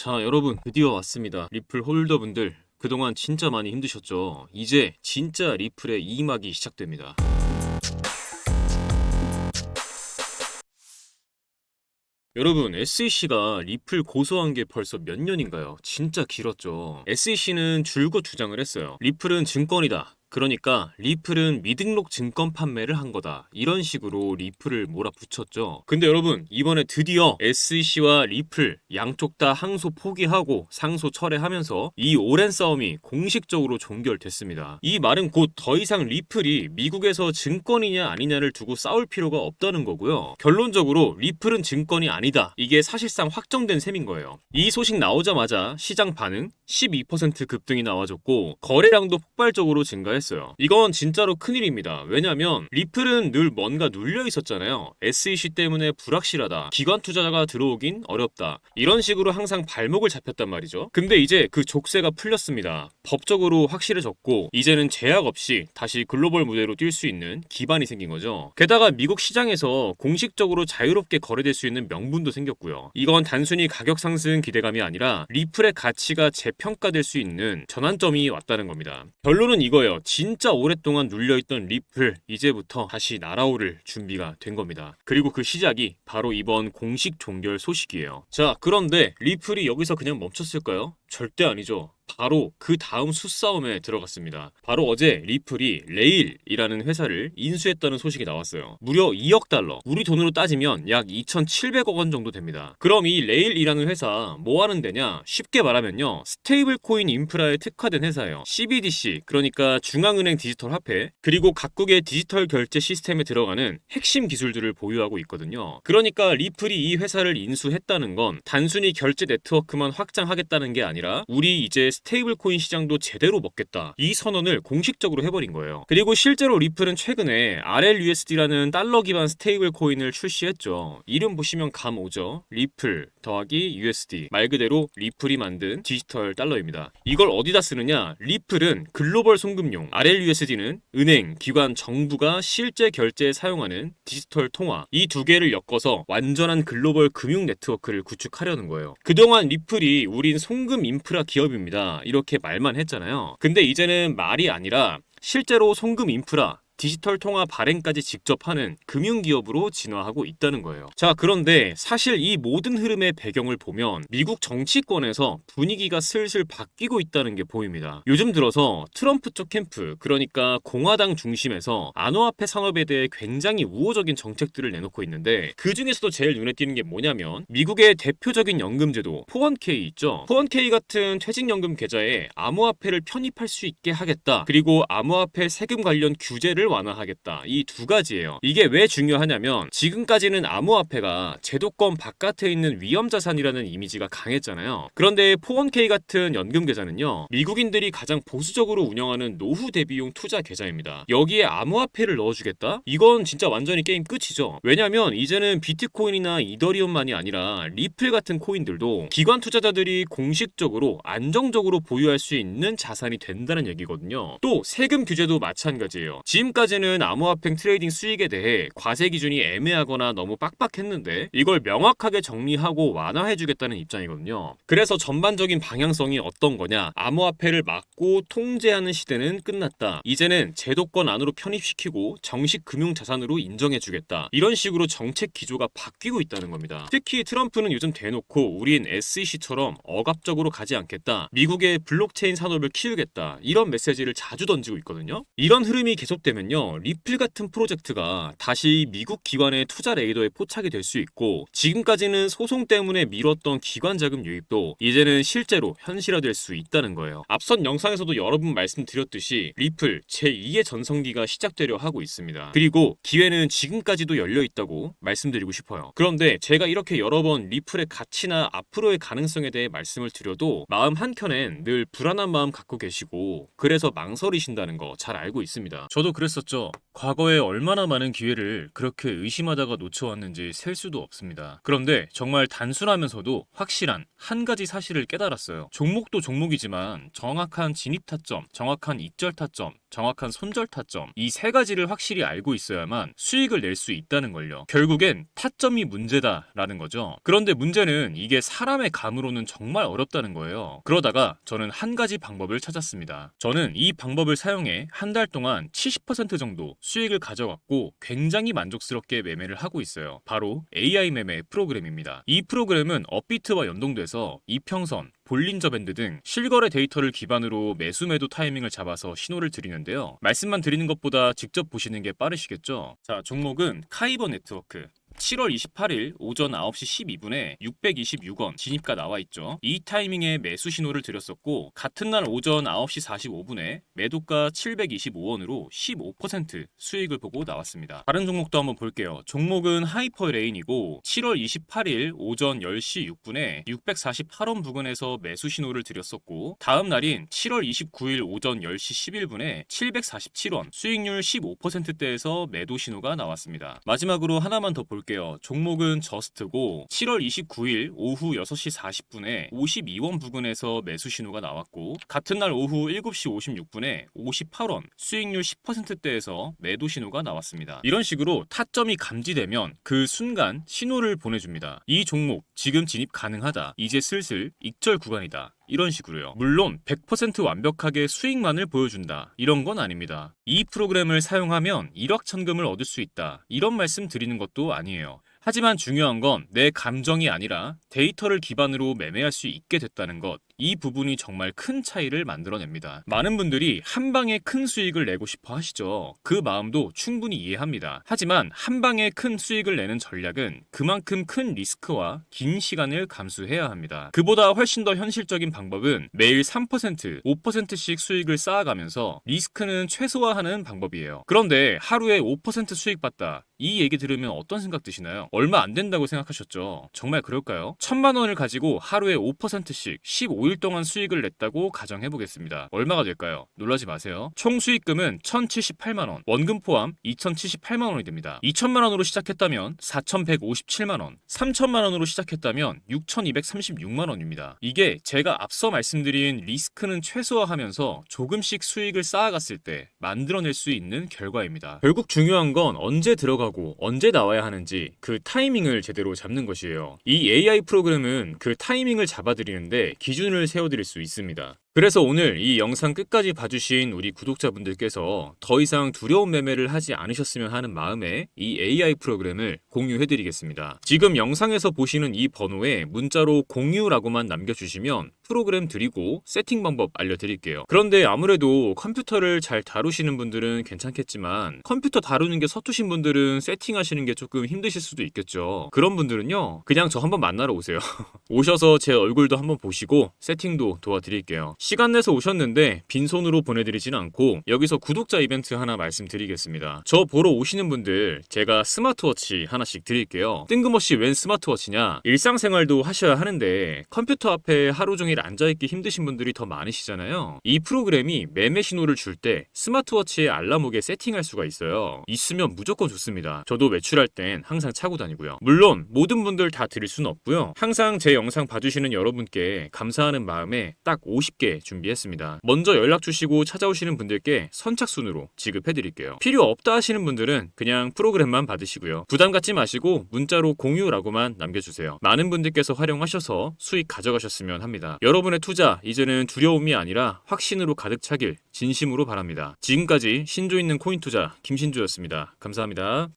자, 여러분 드디어 왔습니다. 리플 홀더분들 그동안 진짜 많이 힘드셨죠? 이제 진짜 리플의 2막이 시작됩니다. 여러분, SEC가 리플 고소한 게 벌써 몇 년인가요? 진짜 길었죠. SEC는 줄곧 주장을 했어요. 리플은 증권이다. 그러니까 리플은 미등록 증권 판매를 한 거다. 이런 식으로 리플을 몰아붙였죠. 근데 여러분, 이번에 드디어 SEC와 리플 양쪽 다 항소 포기하고 상소 철회하면서 이 오랜 싸움이 공식적으로 종결됐습니다. 이 말은 곧 더 이상 리플이 미국에서 증권이냐 아니냐를 두고 싸울 필요가 없다는 거고요. 결론적으로 리플은 증권이 아니다. 이게 사실상 확정된 셈인 거예요. 이 소식 나오자마자 시장 반응 12% 급등이 나와줬고 거래량도 폭발적으로 증가했어요. 이건 진짜로 큰일입니다. 왜냐면 리플은 늘 뭔가 눌려 있었잖아요. SEC 때문에 불확실하다. 기관 투자자가 들어오긴 어렵다. 이런 식으로 항상 발목을 잡혔단 말이죠. 근데 이제 그 족쇄가 풀렸습니다. 법적으로 확실해졌고 이제는 제약 없이 다시 글로벌 무대로 뛸 수 있는 기반이 생긴 거죠. 게다가 미국 시장에서 공식적으로 자유롭게 거래될 수 있는 명분도 생겼고요. 이건 단순히 가격 상승 기대감이 아니라 리플의 가치가 재평가될 수 있는 전환점이 왔다는 겁니다. 결론은 이거예요. 진짜 오랫동안 눌려있던 리플 이제부터 다시 날아오를 준비가 된 겁니다. 그리고 그 시작이 바로 이번 공식 종결 소식이에요. 자, 그런데 리플이 여기서 그냥 멈췄을까요? 절대 아니죠. 바로 그 다음 수싸움에 들어갔습니다. 바로 어제 리플이 레일이라는 회사를 인수했다는 소식이 나왔어요. 무려 2억 달러, 우리 돈으로 따지면 약 2,700억 원 정도 됩니다. 그럼 이 레일이라는 회사 뭐 하는 데냐? 쉽게 말하면요, 스테이블 코인 인프라에 특화된 회사예요. CBDC, 그러니까 중앙은행 디지털 화폐, 그리고 각국의 디지털 결제 시스템에 들어가는 핵심 기술들을 보유하고 있거든요. 그러니까 리플이 이 회사를 인수했다는 건 단순히 결제 네트워크만 확장하겠다는 게 아니라 우리 이제 스테이블 코인 시장도 제대로 먹겠다, 이 선언을 공식적으로 해버린 거예요. 그리고 실제로 리플은 최근에 RLUSD라는 달러 기반 스테이블 코인을 출시했죠. 이름 보시면 감 오죠. 리플 더하기 USD, 말 그대로 리플이 만든 디지털 달러입니다. 이걸 어디다 쓰느냐? 리플은 글로벌 송금용, RLUSD는 은행, 기관, 정부가 실제 결제에 사용하는 디지털 통화, 이 두 개를 엮어서 완전한 글로벌 금융 네트워크를 구축하려는 거예요. 그동안 리플이 우린 송금 인프라 기업입니다, 이렇게 말만 했잖아요. 근데 이제는 말이 아니라 실제로 송금 인프라, 디지털 통화 발행까지 직접 하는 금융기업으로 진화하고 있다는 거예요. 자, 그런데 사실 이 모든 흐름의 배경을 보면 미국 정치권에서 분위기가 슬슬 바뀌고 있다는 게 보입니다. 요즘 들어서 트럼프 쪽 캠프, 그러니까 공화당 중심에서 암호화폐 산업에 대해 굉장히 우호적인 정책들을 내놓고 있는데, 그 중에서도 제일 눈에 띄는 게 뭐냐면 미국의 대표적인 연금제도 401k 있죠. 401k 같은 퇴직연금 계좌에 암호화폐를 편입할 수 있게 하겠다. 그리고 암호화폐 세금 관련 규제를 완화하겠다. 이 두 가지예요. 이게 왜 중요하냐면 지금까지는 암호화폐가 제도권 바깥에 있는 위험자산이라는 이미지가 강했잖아요. 그런데 401k 같은 연금 계좌는요, 미국인들이 가장 보수적으로 운영하는 노후 대비용 투자 계좌입니다. 여기에 암호화폐를 넣어주겠다? 이건 진짜 완전히 게임 끝이죠. 왜냐면 이제는 비트코인이나 이더리움만이 아니라 리플 같은 코인들도 기관 투자자들이 공식적으로 안정적으로 보유할 수 있는 자산이 된다는 얘기거든요. 또 세금 규제도 마찬가지예요. 지금까지는 암호화폐 트레이딩 수익에 대해 과세 기준이 애매하거나 너무 빡빡했는데 이걸 명확하게 정리하고 완화해주겠다는 입장이거든요. 그래서 전반적인 방향성이 어떤 거냐? 암호화폐를 막고 통제하는 시대는 끝났다. 이제는 제도권 안으로 편입시키고 정식 금융자산으로 인정해주겠다. 이런 식으로 정책 기조가 바뀌고 있다는 겁니다. 특히 트럼프는 요즘 대놓고 우린 SEC처럼 억압적으로 가지 않겠다, 미국의 블록체인 산업을 키우겠다, 이런 메시지를 자주 던지고 있거든요. 이런 흐름이 계속되면요, 리플 같은 프로젝트가 다시 미국 기관의 투자 레이더에 포착이 될 수 있고, 지금까지는 소송 때문에 미뤘던 기관 자금 유입도 이제는 실제로 현실화될 수 있다는 거예요. 앞선 영상에서도 여러 번 말씀드렸듯이 리플 제2의 전성기가 시작되려 하고 있습니다. 그리고 기회는 지금까지도 열려 있다고 말씀드리고 싶어요. 그런데 제가 이렇게 여러 번 리플의 가치나 앞으로의 가능성에 대해 말씀을 드려도 마음 한켠엔 늘 불안한 마음 갖고 계시고 그래서 망설이신다는 거 잘 알고 있습니다. 저도 그랬었거든요. 그랬었죠. 과거에 얼마나 많은 기회를 그렇게 의심하다가 놓쳐왔는지 셀 수도 없습니다. 그런데 정말 단순하면서도 확실한 한 가지 사실을 깨달았어요. 종목도 종목이지만 정확한 진입 타점, 정확한 익절 타점, 정확한 손절 타점, 이 세 가지를 확실히 알고 있어야만 수익을 낼 수 있다는 걸요. 결국엔 타점이 문제다라는 거죠. 그런데 문제는 이게 사람의 감으로는 정말 어렵다는 거예요. 그러다가 저는 한 가지 방법을 찾았습니다. 저는 이 방법을 사용해 한 달 동안 70% 정도 수익을 가져갔고 굉장히 만족스럽게 매매를 하고 있어요. 바로 AI 매매 프로그램입니다. 이 프로그램은 업비트와 연동돼서 이평선, 볼린저 밴드 등 실거래 데이터를 기반으로 매수 매도 타이밍을 잡아서 신호를 드리는데요. 말씀만 드리는 것보다 직접 보시는 게 빠르시겠죠? 자, 종목은 카이버 네트워크. 7월 28일 오전 9시 12분에 626원 진입가 나와 있죠. 이 타이밍에 매수 신호를 드렸었고 같은 날 오전 9시 45분에 매도가 725원으로 15% 수익을 보고 나왔습니다. 다른 종목도 한번 볼게요. 종목은 하이퍼레인이고 7월 28일 오전 10시 6분에 648원 부근에서 매수 신호를 드렸었고 다음 날인 7월 29일 오전 10시 11분에 747원 수익률 15%대에서 매도 신호가 나왔습니다. 마지막으로 하나만 더 볼게요. 종목은 저스트고 7월 29일 오후 6시 40분에 52원 부근에서 매수 신호가 나왔고 같은 날 오후 7시 56분에 58원 수익률 10%대에서 매도 신호가 나왔습니다. 이런 식으로 타점이 감지되면 그 순간 신호를 보내줍니다. 이 종목 지금 진입 가능하다. 이제 슬슬 익절 구간이다. 이런 식으로요. 물론 100% 완벽하게 수익만을 보여준다. 이런 건 아닙니다. 이 프로그램을 사용하면 일확천금을 얻을 수 있다. 이런 말씀 드리는 것도 아니에요. 하지만 중요한 건 내 감정이 아니라 데이터를 기반으로 매매할 수 있게 됐다는 것. 이 부분이 정말 큰 차이를 만들어냅니다. 많은 분들이 한 방에 큰 수익을 내고 싶어 하시죠. 그 마음도 충분히 이해합니다. 하지만 한 방에 큰 수익을 내는 전략은 그만큼 큰 리스크와 긴 시간을 감수해야 합니다. 그보다 훨씬 더 현실적인 방법은 매일 3%, 5%씩 수익을 쌓아가면서 리스크는 최소화하는 방법이에요. 그런데 하루에 5% 수익 봤다. 이 얘기 들으면 어떤 생각 드시나요? 얼마 안 된다고 생각하셨죠? 정말 그럴까요? 1000만 원을 가지고 하루에 5%씩 15일 동안 수익을 냈다고 가정해보겠습니다. 얼마가 될까요? 놀라지 마세요. 총 수익금은 1078만 원, 원금 포함 2078만 원이 됩니다. 2000만 원으로 시작했다면 4157만 원, 3000만 원으로 시작했다면 6236만 원입니다. 이게 제가 앞서 말씀드린 리스크는 최소화하면서 조금씩 수익을 쌓아갔을 때 만들어낼 수 있는 결과입니다. 결국 중요한 건 언제 들어가고 언제 나와야 하는지 그 타이밍을 제대로 잡는 것이에요. 이 AI 프로그램은 그 타이밍을 잡아드리는데 기준을 세워드릴 수 있습니다. 그래서 오늘 이 영상 끝까지 봐주신 우리 구독자분들께서 더 이상 두려운 매매를 하지 않으셨으면 하는 마음에 이 AI 프로그램을 공유해드리겠습니다. 지금 영상에서 보시는 이 번호에 문자로 공유라고만 남겨주시면 프로그램 드리고 세팅 방법 알려드릴게요. 그런데 아무래도 컴퓨터를 잘 다루시는 분들은 괜찮겠지만 컴퓨터 다루는 게 서투신 분들은 세팅하시는 게 조금 힘드실 수도 있겠죠. 그런 분들은요 그냥 저 한번 만나러 오세요. 오셔서 제 얼굴도 한번 보시고 세팅도 도와드릴게요. 시간 내서 오셨는데 빈손으로 보내드리진 않고 여기서 구독자 이벤트 하나 말씀드리겠습니다. 저 보러 오시는 분들 제가 스마트워치 하나씩 드릴게요. 뜬금없이 웬 스마트워치냐? 일상생활도 하셔야 하는데 컴퓨터 앞에 하루 종일 앉아있기 힘드신 분들이 더 많으시잖아요. 이 프로그램이 매매 신호를 줄 때 스마트워치에 알람 오게 세팅할 수가 있어요. 있으면 무조건 좋습니다. 저도 외출할 땐 항상 차고 다니고요. 물론 모든 분들 다 드릴 수는 없고요. 항상 제 영상 봐주시는 여러분께 감사하는 마음에 딱 50개 준비했습니다. 먼저 연락 주시고 찾아오시는 분들께 선착순으로 지급해드릴게요. 필요 없다 하시는 분들은 그냥 프로그램만 받으시고요. 부담 갖지 마시고 문자로 공유라고만 남겨주세요. 많은 분들께서 활용하셔서 수익 가져가셨으면 합니다. 여러분의 투자 이제는 두려움이 아니라 확신으로 가득 차길 진심으로 바랍니다. 지금까지 신조 있는 코인 투자 김신조였습니다. 감사합니다.